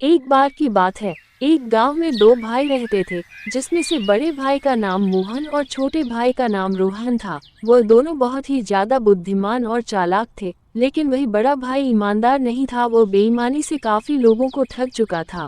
एक बार की बात है। एक गांव में दो भाई रहते थे, जिसमें से बड़े भाई का नाम मोहन और छोटे भाई का नाम रोहन था। वो दोनों बहुत ही ज्यादा बुद्धिमान और चालाक थे, लेकिन वही बड़ा भाई ईमानदार नहीं था। वो बेईमानी से काफी लोगों को ठग चुका था,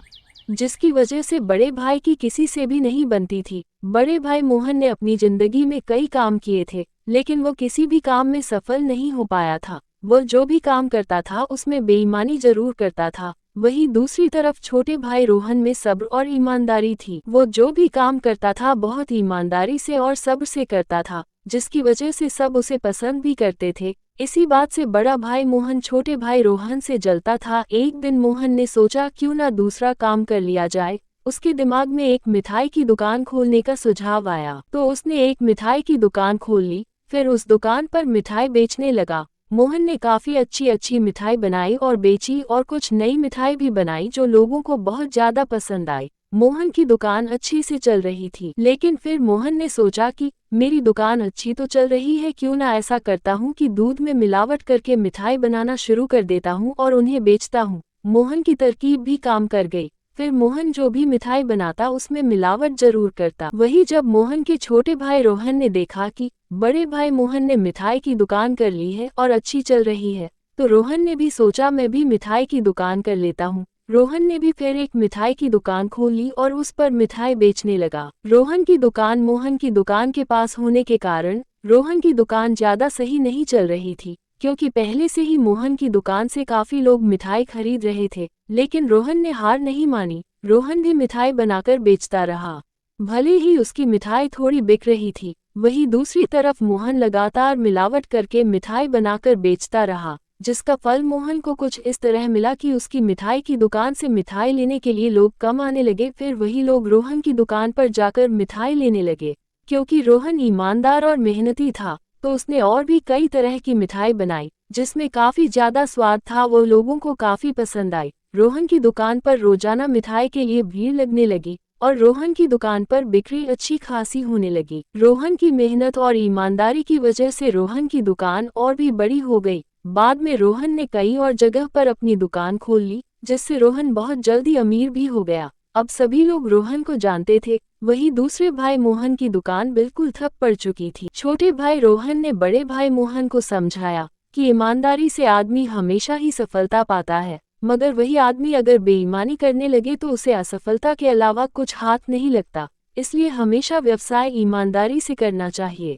जिसकी वजह से बड़े भाई की किसी से भी नहीं बनती थी। बड़े भाई मोहन ने अपनी जिंदगी में कई काम किए थे, लेकिन वो किसी भी काम में सफल नहीं हो पाया था। वो जो भी काम करता था उसमें बेईमानी जरूर करता था। वहीं दूसरी तरफ छोटे भाई रोहन में सब्र और ईमानदारी थी। वो जो भी काम करता था बहुत ईमानदारी से और सब्र से करता था, जिसकी वजह से सब उसे पसंद भी करते थे। इसी बात से बड़ा भाई मोहन छोटे भाई रोहन से जलता था। एक दिन मोहन ने सोचा क्यों ना दूसरा काम कर लिया जाए। उसके दिमाग में एक मिठाई की दुकान खोलने का सुझाव आया, तो उसने एक मिठाई की दुकान खोल ली। फिर उस दुकान पर मिठाई बेचने लगा। मोहन ने काफी अच्छी अच्छी मिठाई बनाई और बेची, और कुछ नई मिठाई भी बनाई जो लोगों को बहुत ज्यादा पसंद आई। मोहन की दुकान अच्छी से चल रही थी, लेकिन फिर मोहन ने सोचा कि मेरी दुकान अच्छी तो चल रही है, क्यों ना ऐसा करता हूँ कि दूध में मिलावट करके मिठाई बनाना शुरू कर देता हूँ और उन्हें बेचता हूँ। मोहन की तरकीब भी काम कर गई। फिर मोहन जो भी मिठाई बनाता उसमें मिलावट जरूर करता। वही जब मोहन के छोटे भाई रोहन ने देखा कि बड़े भाई मोहन ने मिठाई की दुकान कर ली है और अच्छी चल रही है, तो रोहन ने भी सोचा मैं भी मिठाई की दुकान कर लेता हूँ। रोहन ने भी फिर एक मिठाई की दुकान खोल ली और उस पर मिठाई बेचने लगा। रोहन की दुकान मोहन की दुकान के पास होने के कारण रोहन की दुकान ज्यादा सही नहीं चल रही थी, क्योंकि पहले से ही मोहन की दुकान से काफी लोग मिठाई खरीद रहे थे। लेकिन रोहन ने हार नहीं मानी। रोहन भी मिठाई बनाकर बेचता रहा। भले ही उसकी मिठाई थोड़ी बिक रही थी, वहीं दूसरी तरफ मोहन लगातार मिलावट करके मिठाई बनाकर बेचता रहा, जिसका फल मोहन को कुछ इस तरह मिला कि उसकी मिठाई की दुकान से मिठाई लेने के लिए लोग कम आने लगे। फिर वही लोग रोहन की दुकान पर जाकर मिठाई लेने लगे। क्योंकि रोहन ईमानदार और मेहनती था, तो उसने और भी कई तरह की मिठाई बनाई, जिसमें काफी ज्यादा स्वाद था। वो लोगों को काफी पसंद आई। रोहन की दुकान पर रोजाना मिठाई के लिए भीड़ लगने लगी और रोहन की दुकान पर बिक्री अच्छी खासी होने लगी। रोहन की मेहनत और ईमानदारी की वजह से रोहन की दुकान और भी बड़ी हो गई। बाद में रोहन ने कई और जगह पर अपनी दुकान खोल ली, जिससे रोहन बहुत जल्दी अमीर भी हो गया। अब सभी लोग रोहन को जानते थे। वहीं दूसरे भाई मोहन की दुकान बिल्कुल ठप पड़ चुकी थी। छोटे भाई रोहन ने बड़े भाई मोहन को समझाया कि ईमानदारी से आदमी हमेशा ही सफलता पाता है, मगर वही आदमी अगर बेईमानी करने लगे तो उसे असफलता के अलावा कुछ हाथ नहीं लगता। इसलिए हमेशा व्यवसाय ईमानदारी से करना चाहिए।